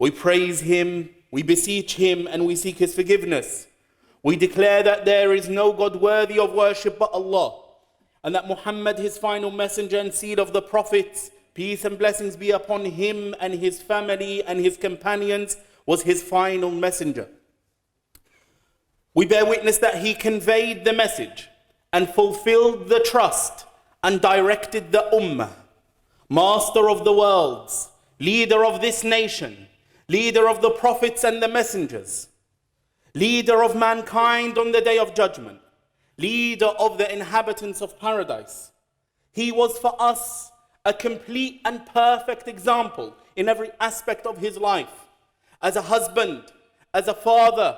We praise him, we beseech him, and we seek his forgiveness. We declare that there is no God worthy of worship but Allah, and that Muhammad, his final messenger and seed of the prophets, peace and blessings be upon him and his family and his companions, was his final messenger. We bear witness that he conveyed the message and fulfilled the trust and directed the ummah, master of the worlds, leader of this nation, leader of the prophets and the messengers, leader of mankind on the day of judgment, leader of the inhabitants of paradise. He was for us a complete and perfect example in every aspect of his life, as a husband, as a father,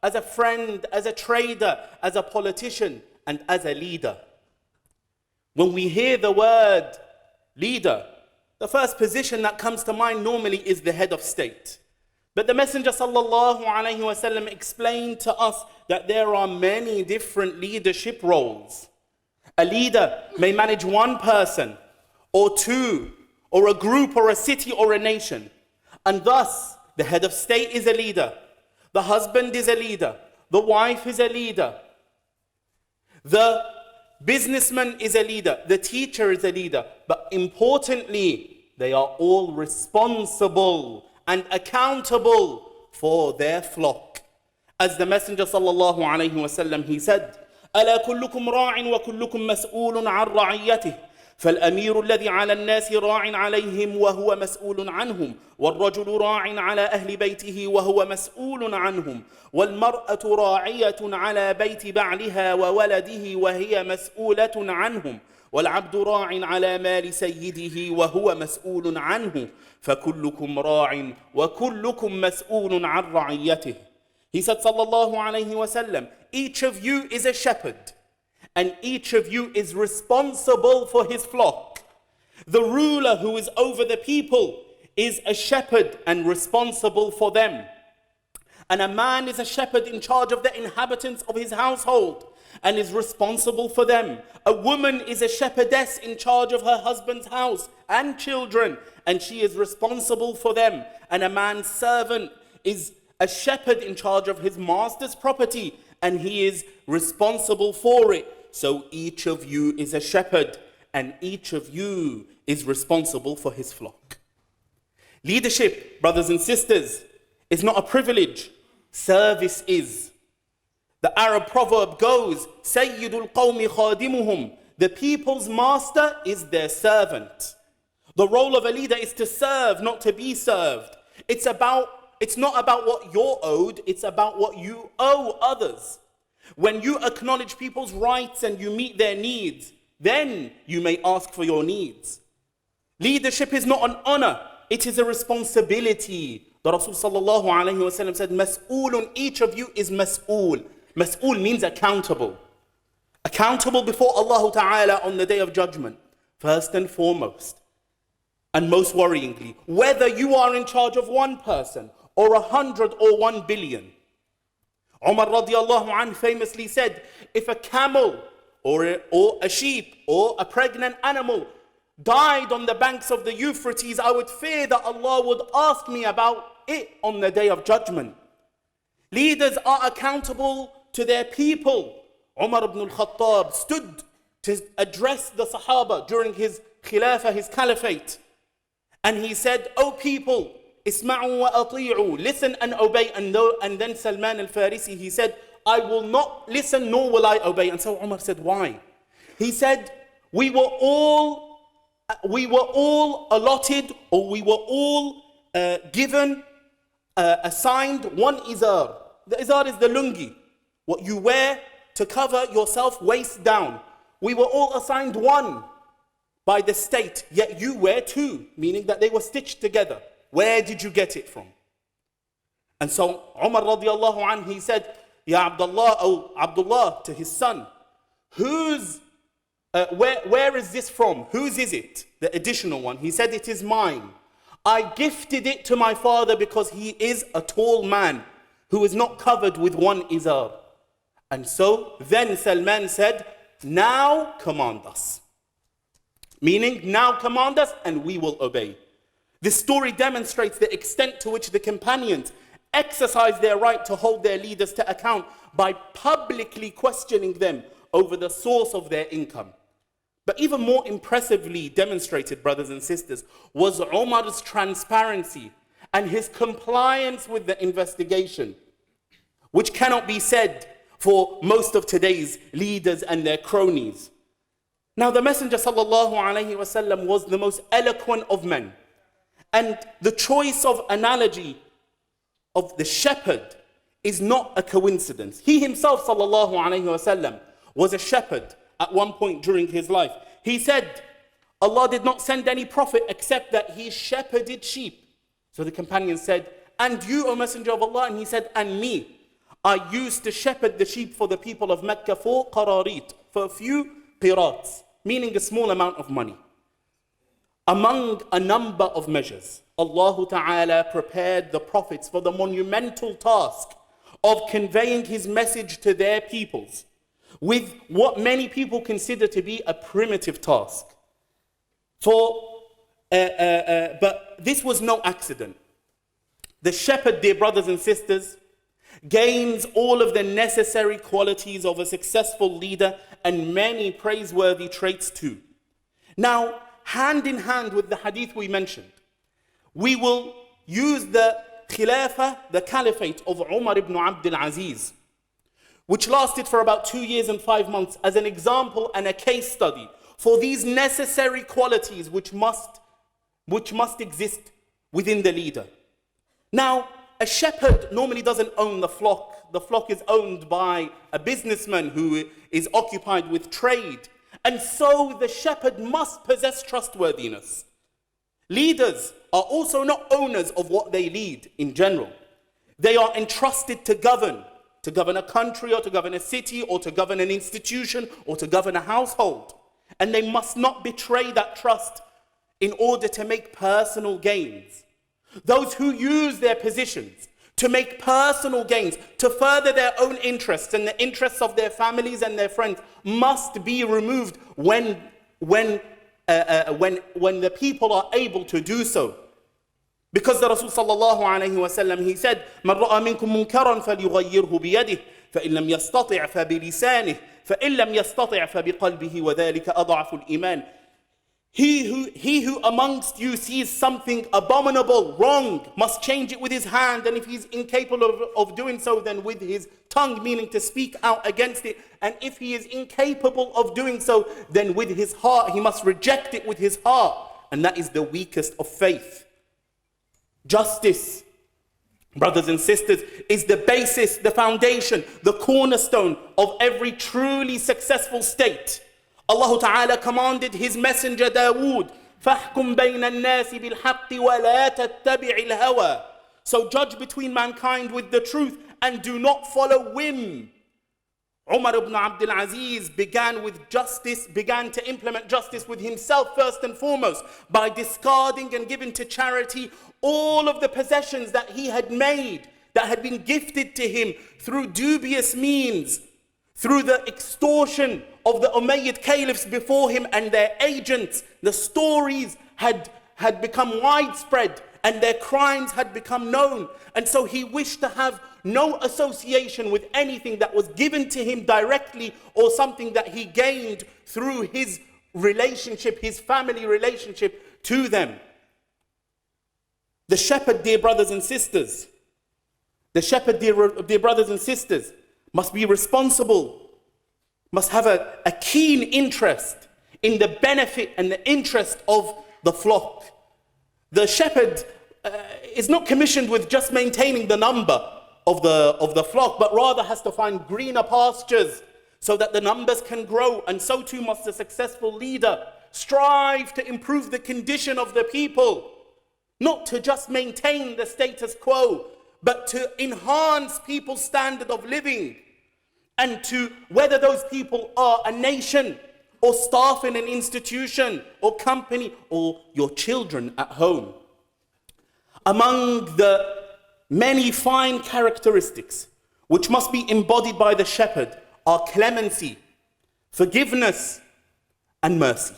as a friend, as a trader, as a politician, and as a leader. When we hear the word leader, the first position that comes to mind normally is the head of state. But the Messenger sallallahu alaihi wasallam explained to us that there are many different leadership roles. A leader may manage one person, or two, or a group, or a city, or a nation. And thus, the head of state is a leader. The husband is a leader. The wife is a leader. The businessman is a leader. The teacher is a leader. But importantly, they are all responsible and accountable for their flock. As the Messenger sallallahu alayhi wa sallam, he said, أَلَا كُلُّكُمْ رَاعٍ وَكُلُّكُمْ مَسْئُولٌ عَنْ رَعِيَّتِهِ فالأمير الذي على الناس راع عليهم وهو مسؤول عنهم والرجل راع على أهل بيته وهو مسؤول عنهم والمرأة راعية على بيت بعلها وولده وهي مسؤولة عنهم والعبد راع على مال سيده وهو مسؤول عنه فكلكم راع وكلكم مسؤول عن رعيته. He said sallallahu alayhi wa sallam, each of you is a shepherd, and each of you is responsible for his flock. The ruler who is over the people is a shepherd and responsible for them. And a man is a shepherd in charge of the inhabitants of his household and is responsible for them. A woman is a shepherdess in charge of her husband's house and children, and she is responsible for them. And a man's servant is a shepherd in charge of his master's property, and he is responsible for it. So each of you is a shepherd, and each of you is responsible for his flock. Leadership, brothers and sisters, is not a privilege. Service is. The Arab proverb goes, Sayyidul qawmi khadimuhum. The people's master is their servant. The role of a leader is to serve, not to be served. It's not about what you're owed, it's about what you owe others. When you acknowledge people's rights and you meet their needs, then you may ask for your needs. Leadership is not an honor, it is a responsibility. The Rasul sallallahu alayhi wa sallam said, Mas'oolun, each of you is mas'ool. Mas'ool means accountable. Accountable before Allah Ta'ala on the day of judgment, first and foremost. And most worryingly, whether you are in charge of one person or 100 or 1 billion. Umar radiallahu anhu famously said, if a camel or a sheep or a pregnant animal died on the banks of the Euphrates, I would fear that Allah would ask me about it on the day of judgment. Leaders are accountable to their people. Umar ibn al-Khattab stood to address the Sahaba during his Khilafah, his Caliphate. And he said, O people, Isma'u wa ati'u, listen and obey. And then Salman al-Farisi, he said, I will not listen nor will I obey. And so Umar said, why? He said, we were all allotted, or we were all given, assigned one izar. The izar is the lungi, what you wear to cover yourself waist down. We were all assigned one by the state, yet you wear two, meaning that they were stitched together. Where did you get it from? And so Umar radiallahu anhu, he said, Ya Abdullah, oh Abdullah, to his son, where is this from? Whose is it? The additional one. He said, it is mine. I gifted it to my father because he is a tall man who is not covered with one izar. And so then Salman said, now command us. Meaning, now command us and we will obey. This story demonstrates the extent to which the companions exercised their right to hold their leaders to account by publicly questioning them over the source of their income. But even more impressively demonstrated, brothers and sisters, was Umar's transparency and his compliance with the investigation, which cannot be said for most of today's leaders and their cronies. Now, the Messenger sallallahu alaihi wasallam was the most eloquent of men, and the choice of analogy of the shepherd is not a coincidence. He himself sallallahu alaihi wasallam was a shepherd at one point during his life. He said, Allah did not send any prophet except that he shepherded sheep. So the companion said, and you, O Messenger of Allah? And he said, and me. I used to shepherd the sheep for the people of Mecca for qararit, for a few qirats, meaning a small amount of money. Among a number of measures, Allah Ta'ala prepared the prophets for the monumental task of conveying his message to their peoples with what many people consider to be a primitive task. But this was no accident. The shepherd, dear brothers and sisters, gains all of the necessary qualities of a successful leader and many praiseworthy traits too. Now, hand in hand with the hadith we mentioned, we will use the Khilafah, the Caliphate of Umar ibn Abdul Aziz, which lasted for about 2 years and 5 months, as an example and a case study for these necessary qualities which must exist within the leader. Now, a shepherd normally doesn't own the flock. The flock is owned by a businessman who is occupied with trade. And so the shepherd must possess trustworthiness. Leaders are also not owners of what they lead in general. They are entrusted to govern a country or to govern a city or to govern an institution or to govern a household. And they must not betray that trust in order to make personal gains. Those who use their positions to make personal gains, to further their own interests and the interests of their families and their friends, must be removed when the people are able to do so. Because the Rasul sallallahu alayhi wa sallam, he said, "Man ra'a minkum munkaran falyughayyirhu biyadihi, fa in lam yastati' fa bilisanihi, fa in lam yastati' fa biqalbihi, wa dhalika ad'afu al-iman." He who amongst you sees something abominable, wrong, must change it with his hand, and if he's incapable of doing so, then with his tongue, meaning to speak out against it. And if he is incapable of doing so, then with his heart, he must reject it with his heart. And that is the weakest of faith. Justice, brothers and sisters, is the basis, the foundation, the cornerstone of every truly successful state. Allah Ta'ala commanded his messenger Dawood, فَحْكُمْ بَيْنَ النَّاسِ بِالْحَقِّ وَلَا تَتَّبِعِ الْهَوَى. So judge between mankind with the truth and do not follow whim. Umar ibn Abdul Aziz began to implement justice with himself first and foremost by discarding and giving to charity all of the possessions that he had made, that had been gifted to him through dubious means, through the extortion of the Umayyad caliphs before him and their agents. The stories had become widespread and their crimes had become known. And so he wished to have no association with anything that was given to him directly or something that he gained through his relationship, his family relationship to them. The shepherd, dear brothers and sisters, must be responsible, must have a keen interest in the benefit and the interest of the flock. The shepherd is not commissioned with just maintaining the number of the flock, but rather has to find greener pastures so that the numbers can grow. And so too must a successful leader strive to improve the condition of the people, not to just maintain the status quo, but to enhance people's standard of living, and to, whether those people are a nation or staff in an institution or company or your children at home. Among the many fine characteristics which must be embodied by the shepherd are clemency, forgiveness, and mercy.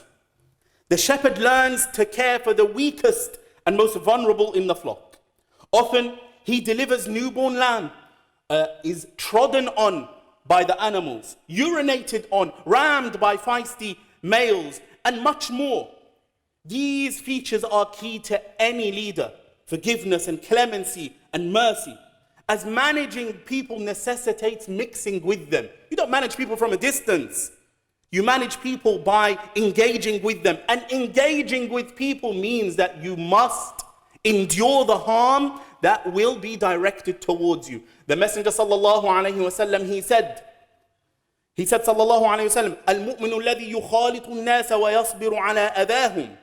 The shepherd learns to care for the weakest and most vulnerable in the flock. Often he delivers newborn lamb, is trodden on by the animals, urinated on, rammed by feisty males, and much more. These features are key to any leader: forgiveness and clemency and mercy, as managing people necessitates mixing with them. You don't manage people from a distance. You manage people by engaging with them. And engaging with people means that you must endure the harm that will be directed towards you. The Messenger sallallahu alayhi wa sallam, he said sallallahu alayhi wa sallam, "Al-mu'minu alladhi yukhalitu an-nasa wa yasbiru ala adahum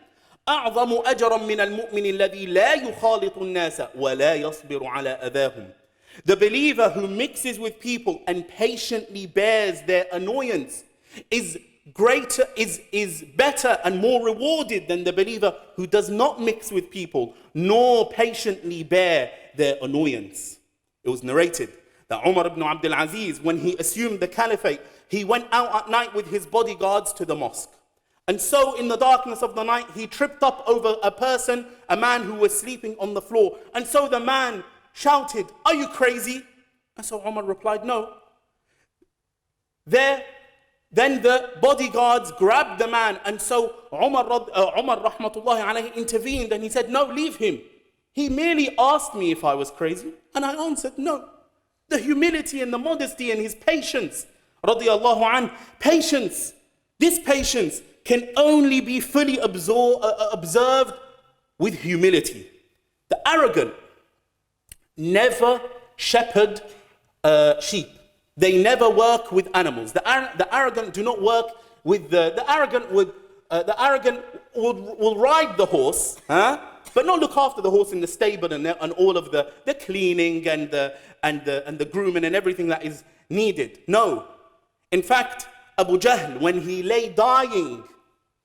أعظم أجرا من المؤمن الذي لا يخالط الناس ولا يصبر على أذاهم." The believer who mixes with people and patiently bears their annoyance is better and more rewarded than the believer who does not mix with people nor patiently bear their annoyance. It was narrated that Umar ibn Abdul Aziz, when he assumed the caliphate, he went out at night with his bodyguards to the mosque. And so in the darkness of the night, he tripped up over a man who was sleeping on the floor. And so the man shouted, "Are you crazy?" And so Umar replied, "No." Then the bodyguards grabbed the man. And so Umar rahmatullahi alayhi intervened and he said, "No, leave him. He merely asked me if I was crazy. And I answered, no." The humility and the modesty and his patience, radiyallahu an, patience, this patience can only be fully observed with humility. The arrogant never shepherd sheep. They never work with animals. The arrogant do not work with the arrogant will ride the horse, but not look after the horse in the stable and all of the cleaning and the grooming and everything that is needed. No. In fact, Abu Jahl, when he lay dying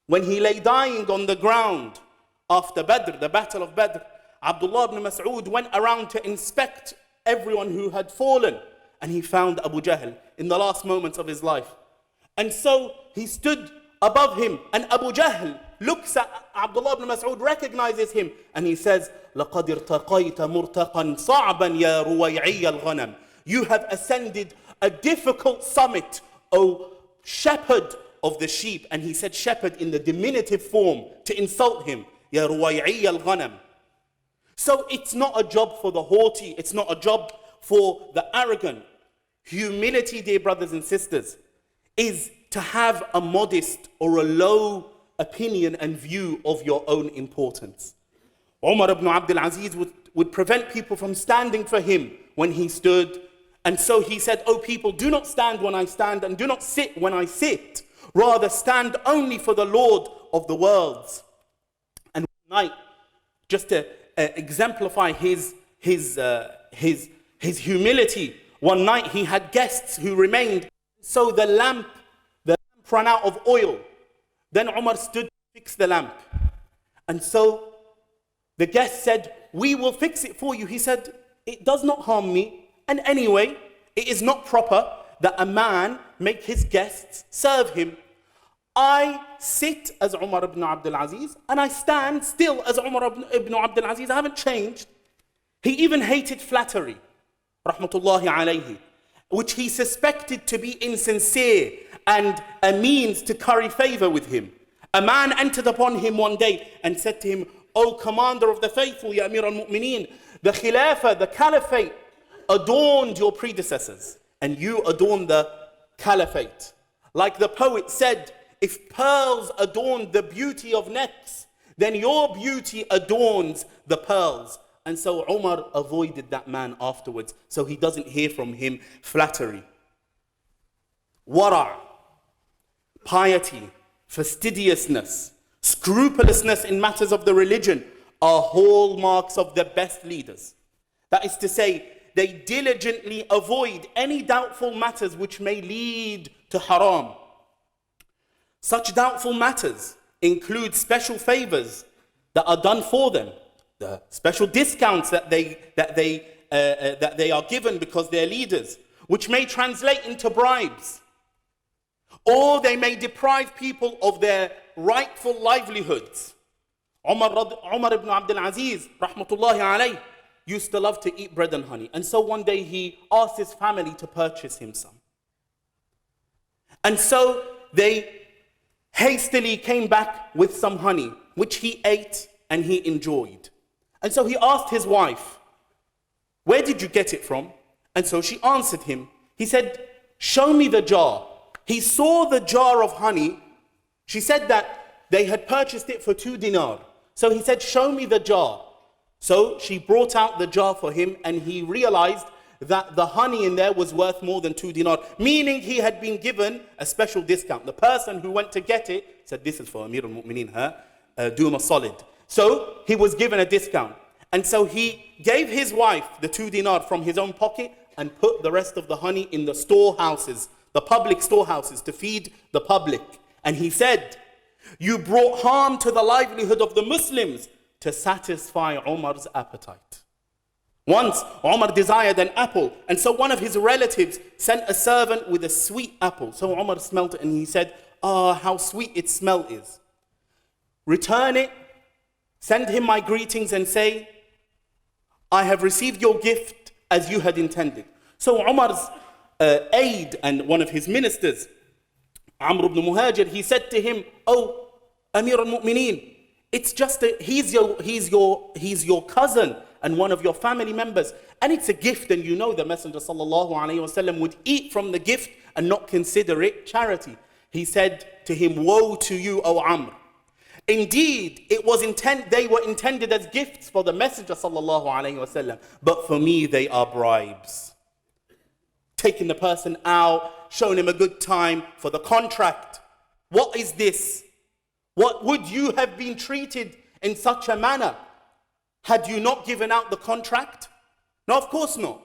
on the ground after Badr, the battle of Badr, Abdullah ibn Mas'ud went around to inspect everyone who had fallen, and he found Abu Jahl in the last moments of his life. And so he stood above him, and Abu Jahl looks at Abdullah ibn Mas'ud, recognizes him, and he says, لَقَدْ ارْتَقَيْتَ مُرْتَقًا صَعْبًا يَا رُوَيْعِيَّ الْغَنَمِ. You have ascended a difficult summit, O shepherd of the sheep. And he said shepherd in the diminutive form to insult him, يَا رُوَيْعِيَّ الْغَنَمِ. So it's not a job for the haughty, it's not a job for the arrogant. Humility, dear brothers and sisters, is to have a modest or a low opinion and view of your own importance. Umar ibn Abdul Aziz would prevent people from standing for him when he stood. And so he said, "O people, do not stand when I stand and do not sit when I sit. Rather stand only for the Lord of the worlds." And one night, just to exemplify his humility, one night he had guests who remained. So the lamp ran out of oil. Then Umar stood to fix the lamp. And so the guest said, "We will fix it for you." He said, "It does not harm me. And anyway, it is not proper that a man make his guests serve him. I sit as Umar ibn Abdul Aziz, and I stand still as Umar ibn Abdul Aziz. I haven't changed." He even hated flattery, rahmatullahi alayhi, which he suspected to be insincere and a means to curry favor with him. A man entered upon him one day and said to him, "O commander of the faithful, ya Amir al-Mu'mineen, the Khilafah, the Caliphate, adorned your predecessors, and you adorn the Caliphate. Like the poet said, if pearls adorn the beauty of necks, then your beauty adorns the pearls." And so Umar avoided that man afterwards, so he doesn't hear from him flattery. Wara', piety, fastidiousness, scrupulousness in matters of the religion are hallmarks of the best leaders. That is to say, they diligently avoid any doubtful matters which may lead to haram. Such doubtful matters include special favors that are done for them, the special discounts that they are given because they're leaders, which may translate into bribes, or they may deprive people of their rightful livelihoods. Umar ibn Abdul Aziz, rahmatullahi alayh, used to love to eat bread and honey. And so one day he asked his family to purchase him some. And so they hastily came back with some honey, which he ate and he enjoyed. And so he asked his wife, "Where did you get it from?" And so she answered him. He said, "Show me the jar." He saw the jar of honey. She said that they had purchased it for 2 dinar. So he said, "Show me the jar." So she brought out the jar for him, and he realized that the honey in there was worth more than 2 dinar, meaning he had been given a special discount. The person who went to get it said, "This is for Amir al-Mu'mineen, do him a solid." So he was given a discount. And so he gave his wife the 2 dinar from his own pocket and put the rest of the honey in the storehouses, the public storehouses, to feed the public. And he said, "You brought harm to the livelihood of the Muslims to satisfy Umar's appetite." Once Umar desired an apple, and so one of his relatives sent a servant with a sweet apple. So Umar smelt it and he said, "Ah, how sweet its smell is. Return it, send him my greetings and say, I have received your gift as you had intended." So Umar's aide and one of his ministers, Amr ibn Muhajir, he said to him, "Oh, Amir al-Mu'mineen, it's just he's your cousin and one of your family members, and it's a gift, and you know the Messenger sallallahu alaihi wasallam would eat from the gift and not consider it charity." He said to him, "Woe to you, O Amr. Indeed, they were intended as gifts for the Messenger sallallahu alaihi wasallam, but for me they are bribes." Taking the person out, showing him a good time for the contract. What is this? What would you have been treated in such a manner had you not given out the contract? No, of course not.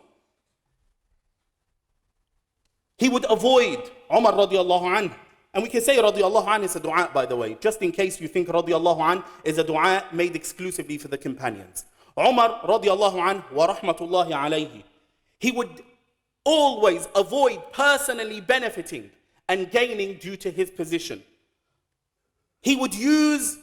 He would avoid Umar radiallahu anhu. And we can say radiallahu anhu is a dua, by the way, just in case you think radiallahu anhu is a dua made exclusively for the companions. Umar radiallahu anhu wa rahmatullahi alayhi, he would always avoid personally benefiting and gaining due to his position. He would use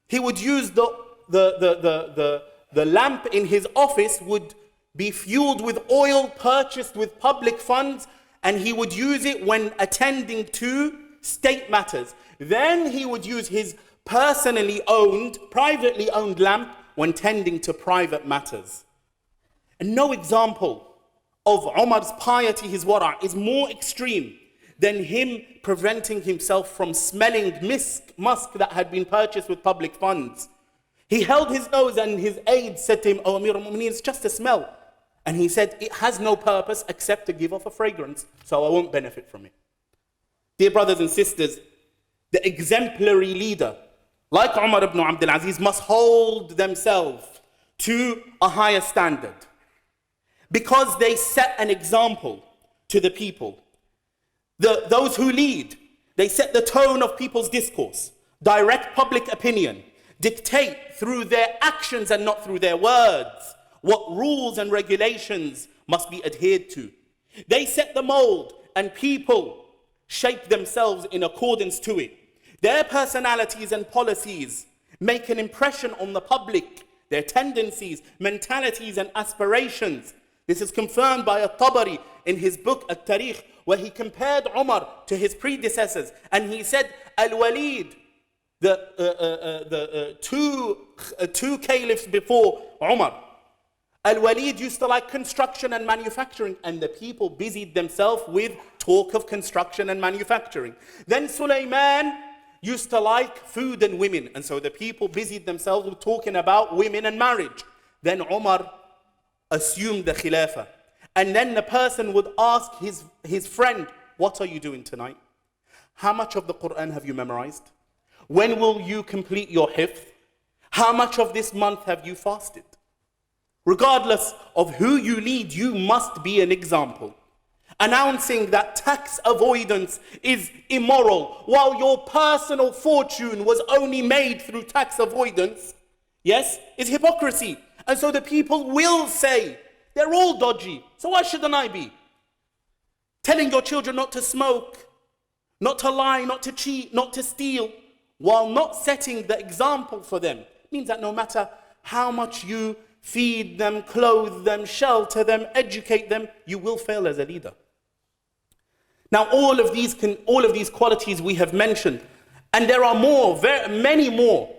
the lamp in his office would be fueled with oil purchased with public funds, and he would use it when attending to state matters. Then he would use his privately owned lamp when tending to private matters. And no example of Umar's piety, his wara', is more extreme than him preventing himself from smelling musk that had been purchased with public funds. He held his nose and his aide said to him, "Oh Amir al-Mu'mineen, it's just a smell." And he said, "It has no purpose except to give off a fragrance, so I won't benefit from it." Dear brothers and sisters, the exemplary leader, like Umar ibn Abdul Aziz, must hold themselves to a higher standard because they set an example to the people. Those who lead, they set the tone of people's discourse, direct public opinion, dictate through their actions and not through their words what rules and regulations must be adhered to. They set the mold and people shape themselves in accordance to it. Their personalities and policies make an impression on the public, their tendencies, mentalities and aspirations. This is confirmed by At-Tabari in his book At-Tarikh, where he compared Umar to his predecessors, and he said Al-Walid, the two caliphs before Umar, Al-Walid used to like construction and manufacturing, and the people busied themselves with talk of construction and manufacturing. Then Sulaiman used to like food and women, and so the people busied themselves with talking about women and marriage. Then Umar assumed the khilafah. And then the person would ask his friend, "What are you doing tonight? How much of the Quran have you memorized? When will you complete your hifz? How much of this month have you fasted?" Regardless of who you lead, you must be an example. Announcing that tax avoidance is immoral while your personal fortune was only made through tax avoidance, yes, is hypocrisy. And so the people will say, "They're all dodgy, so why shouldn't I be?" Telling your children not to smoke, not to lie, not to cheat, not to steal, while not setting the example for them. means that no matter how much you feed them, clothe them, shelter them, educate them, you will fail as a leader. Now, all of these qualities we have mentioned, and there are more, many more,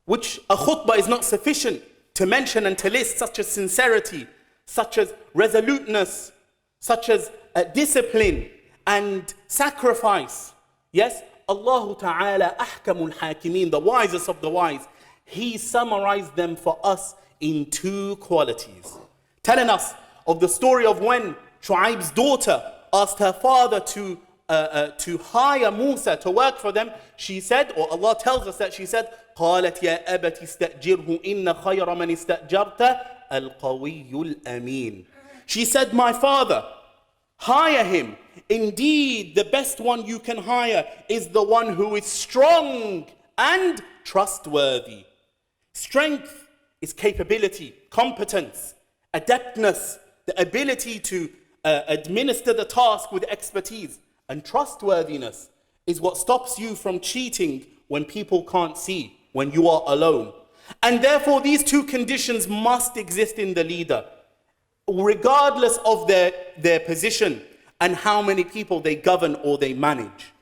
which a khutbah is not sufficient to mention and to list, such as sincerity, such as resoluteness, such as discipline and sacrifice. Yes, Allah Ta'ala ahkamul hakimin, the wisest of the wise, He summarized them for us in 2 qualities, telling us of the story of when Shu'aib's daughter asked her father to hire Musa to work for them. She said, or Allah tells us that she said, قالت يا أبت استأجره إن خير من استأجرت القوي الأمين. She said, my father, hire him. Indeed, the best one you can hire is the one who is strong and trustworthy. Strength is capability, competence, adeptness, the ability to administer the task with expertise. And trustworthiness is what stops you from cheating when people can't see, when you are alone. And therefore, these 2 conditions must exist in the leader, regardless of their position and how many people they govern or they manage.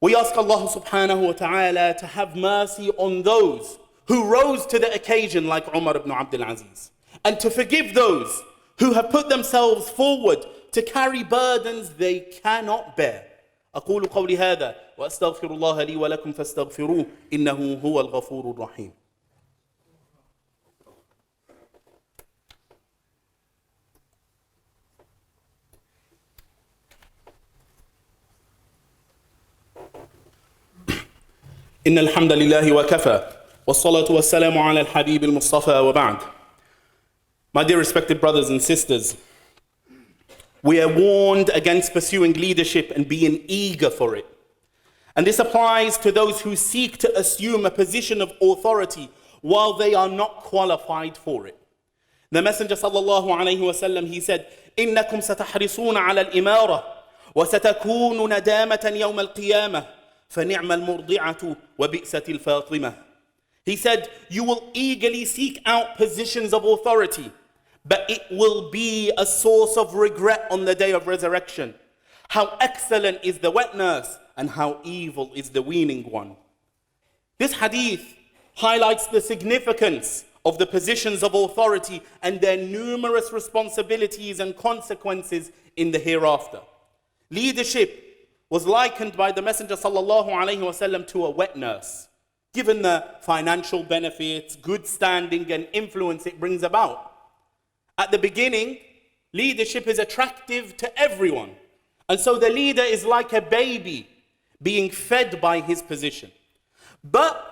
We ask Allah subhanahu wa ta'ala to have mercy on those who rose to the occasion like Umar ibn Abdul Aziz, and to forgive those who have put themselves forward to carry burdens they cannot bear. أقول قولي هذا وأستغفر الله لي ولكم فاستغفروه إنه هو الغفور الرحيم. إن الحمد لله وكفى والصلاة والسلام على الحبيب المصطفى وبعد. My dear respected brothers and sisters, we are warned against pursuing leadership and being eager for it. And this applies to those who seek to assume a position of authority while they are not qualified for it. The Messenger sallallahu alayhi wa sallam, he said, إِنَّكُمْ سَتَحْرِصُونَ عَلَى الْإِمَارَةِ وَسَتَكُونُ نَدَامَةً يَوْمَ الْقِيَامَةِ فَنِعْمَ الْمُرْضِعَةُ وَبِئْسَةِ الْفَاطِمَةِ. He said, you will eagerly seek out positions of authority, but it will be a source of regret on the day of resurrection. How excellent is the wet nurse, and how evil is the weaning one. This hadith highlights the significance of the positions of authority and their numerous responsibilities and consequences in the hereafter. Leadership was likened by the Messenger sallallahu alaihi wasallam to a wet nurse, given the financial benefits, good standing and influence it brings about. At the beginning, leadership is attractive to everyone. And so the leader is like a baby being fed by his position. But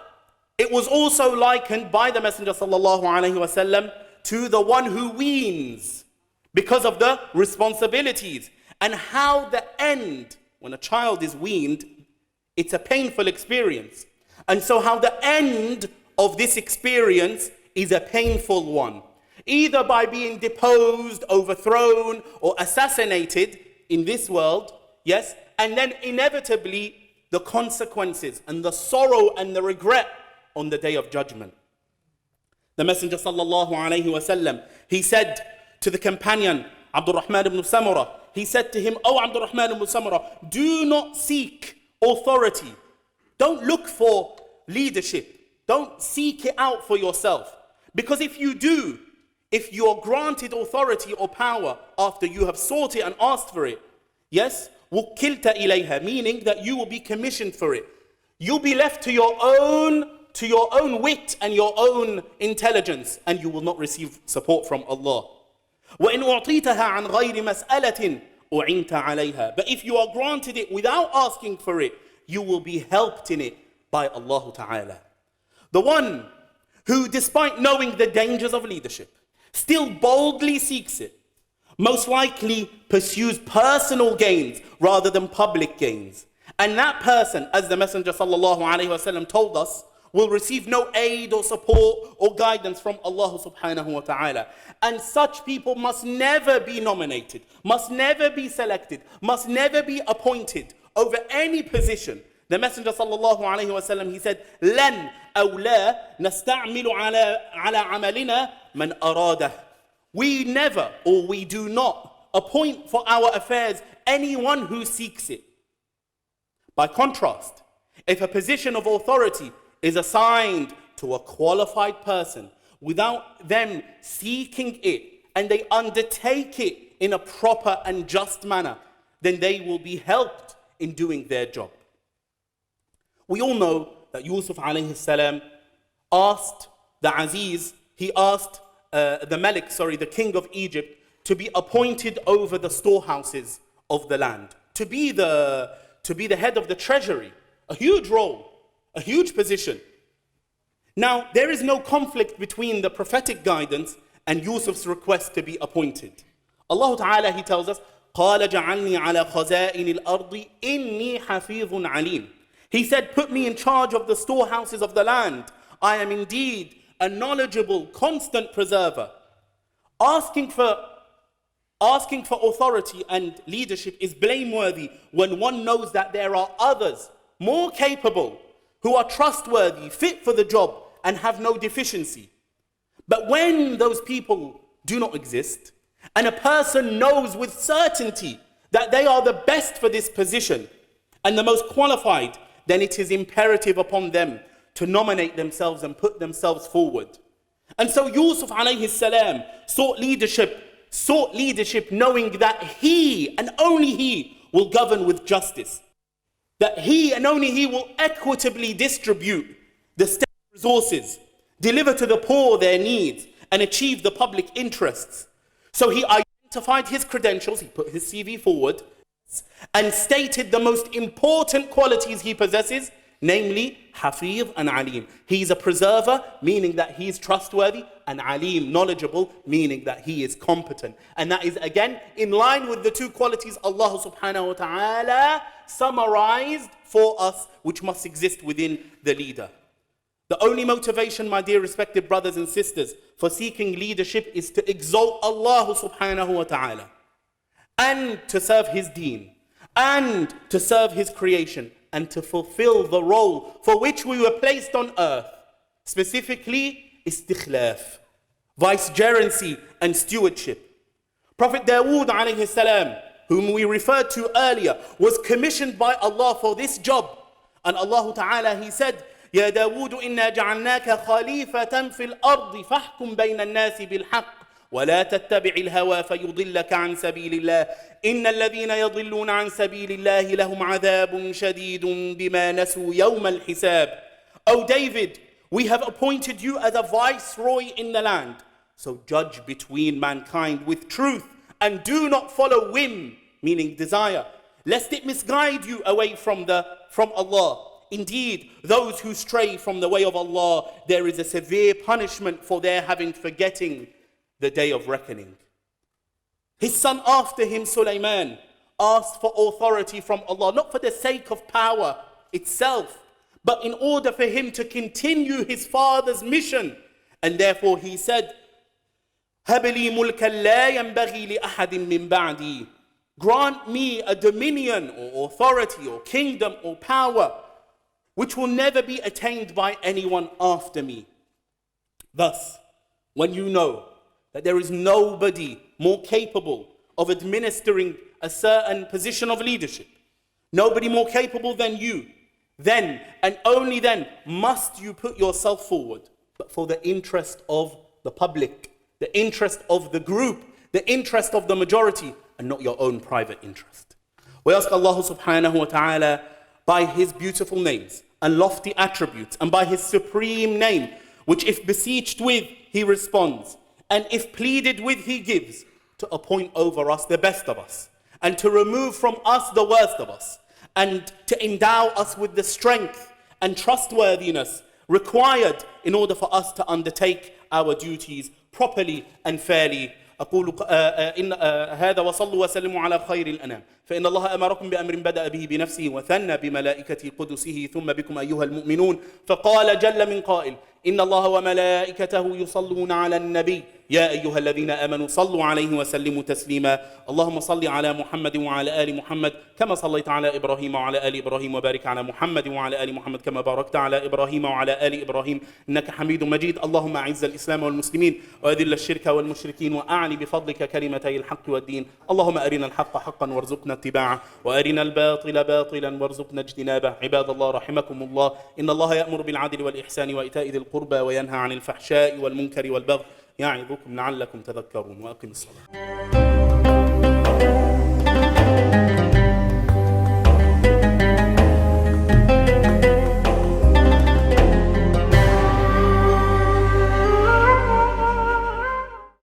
it was also likened by the Messenger sallallahu alaihi wasallam to the one who weans because of the responsibilities, and how the end, when a child is weaned, it's a painful experience. And so how the end of this experience is a painful one, either by being deposed, overthrown, or assassinated in this world, yes, and then inevitably the consequences and the sorrow and the regret on the day of judgment. The Messenger sallallahu alayhi wasallam, he said to the companion Abdurrahman ibn Samurah, he said to him, "O Abdurrahman ibn Samurah, do not seek authority. Don't look for leadership. Don't seek it out for yourself. Because if you do, if you're granted authority or power after you have sought it and asked for it, yes, وُكِّلْتَ إِلَيْهَا, meaning that you will be commissioned for it. You'll be left to your own wit and your own intelligence, and you will not receive support from Allah. وَإِنْ أُعْطِيتَهَا عَنْ غَيْرِ مَسْأَلَةٍ أُعِنْتَ عَلَيْهَا. But if you are granted it without asking for it, you will be helped in it by Allah Ta'ala. The one who, despite knowing the dangers of leadership, still boldly seeks it, most likely pursues personal gains rather than public gains. And that person, as the Messenger sallallahu alaihi wasallam told us, will receive no aid or support or guidance from Allah subhanahu wa ta'ala. And such people must never be nominated, must never be selected, must never be appointed over any position The Messenger sallallahu alayhi wasallam, he said, لن أو لا نستعمل على عملنا من أراده. We never, or we do not, appoint for our affairs anyone who seeks it. By contrast, if a position of authority is assigned to a qualified person without them seeking it, and they undertake it in a proper and just manner, then they will be helped in doing their job. We all know that Yusuf alayhi salam asked the Aziz, he asked the king of Egypt, to be appointed over the storehouses of the land, to be the head of the treasury, a huge role, a huge position. Now, there is no conflict between the prophetic guidance and Yusuf's request to be appointed. Allah Ta'ala, he tells us, قَالَ جَعَلْنِي عَلَى خَزَائِنِ الْأَرْضِ إِنِّي حَفِيظٌ عَلِيمٌ. He said, put me in charge of the storehouses of the land. I am indeed a knowledgeable, constant preserver. Asking for authority and leadership is blameworthy when one knows that there are others more capable who are trustworthy, fit for the job, and have no deficiency. But when those people do not exist, and a person knows with certainty that they are the best for this position and the most qualified, then it is imperative upon them to nominate themselves and put themselves forward. And so Yusuf alayhi salam sought leadership knowing that he and only he will govern with justice, that he and only he will equitably distribute the state resources, deliver to the poor their needs, and achieve the public interests. So he identified his credentials, he put his CV forward, and stated the most important qualities he possesses, namely Hafiz and Alim. He's a preserver, meaning that he is trustworthy, and Alim, knowledgeable, meaning that he is competent. And that is again in line with the two qualities Allah subhanahu wa ta'ala summarized for us, which must exist within the leader. The only motivation, my dear respected brothers and sisters, for seeking leadership is to exalt Allah subhanahu wa ta'ala, and to serve his deen, and to serve his creation, and to fulfill the role for which we were placed on earth, specifically istikhlaf, vicegerency and stewardship. Prophet Dawood alayhi salam, whom we referred to earlier, was commissioned by Allah for this job. And Allah Ta'ala, he said, يا داود إنا جعلناك خليفة في الأرض فاحكم بين الناس بالحق ولا تتبع الهوى فيضلك عن سبيل الله إن الذين يضلون عن سبيل الله لهم عذاب شديد بما نسوا يوم الحساب. O David, we have appointed you as a viceroy in the land. So judge between mankind with truth and do not follow whim, meaning desire, lest it misguide you away from Allah. Indeed, those who stray from the way of Allah, there is a severe punishment for their forgetting the day of reckoning. His son after him, Sulaiman, asked for authority from Allah, not for the sake of power itself, but in order for him to continue his father's mission. And therefore he said, هَبْ لِي مُلْكًا لَا يَنْبَغِي لِأَحَدٍ مِّن بَعْدِي. Grant me a dominion or authority or kingdom or power which will never be attained by anyone after me. Thus, when you know that there is nobody more capable of administering a certain position of leadership, nobody more capable than you, then and only then must you put yourself forward, but for the interest of the public, the interest of the group, the interest of the majority, and not your own private interest. We ask Allah subhanahu wa ta'ala, by his beautiful names and lofty attributes, and by his supreme name, which if beseeched with, he responds, and if pleaded with, he gives, to appoint over us the best of us, and to remove from us the worst of us, and to endow us with the strength and trustworthiness required in order for us to undertake our duties properly and fairly. أقول هذا وصلوا وسلموا على خير الأنام فإن الله أمركم بأمر بدأ به بنفسه وثنى بملائكته قدسه ثم بكم أيها المؤمنون فقال جل من قائل إن الله وملائكته يصلون على النبي يا أيها الذين آمنوا صلوا عليه وسلموا تسليما اللهم صل على محمد وعلى آل محمد كما صليت على إبراهيم وعلى آل إبراهيم وبارك على محمد وعلى آل محمد كما باركت على إبراهيم وعلى آل إبراهيم إنك حميد مجيد اللهم أعز الإسلام والمسلمين وأذل الشرك والمشركين وأعل بفضلك كلمتي الحق والدين اللهم أرنا الحق حقا وارزقنا اتباعه وأرنا الباطل باطلا وارزقنا اجتنابه عباد الله رحمكم الله إن الله يأمر بالعدل والإحسان وإيتاء ذي القربى وينهى عن الفحشاء والمنكر والبغي يعظكم لعلكم تذكرون وأقم الصلاة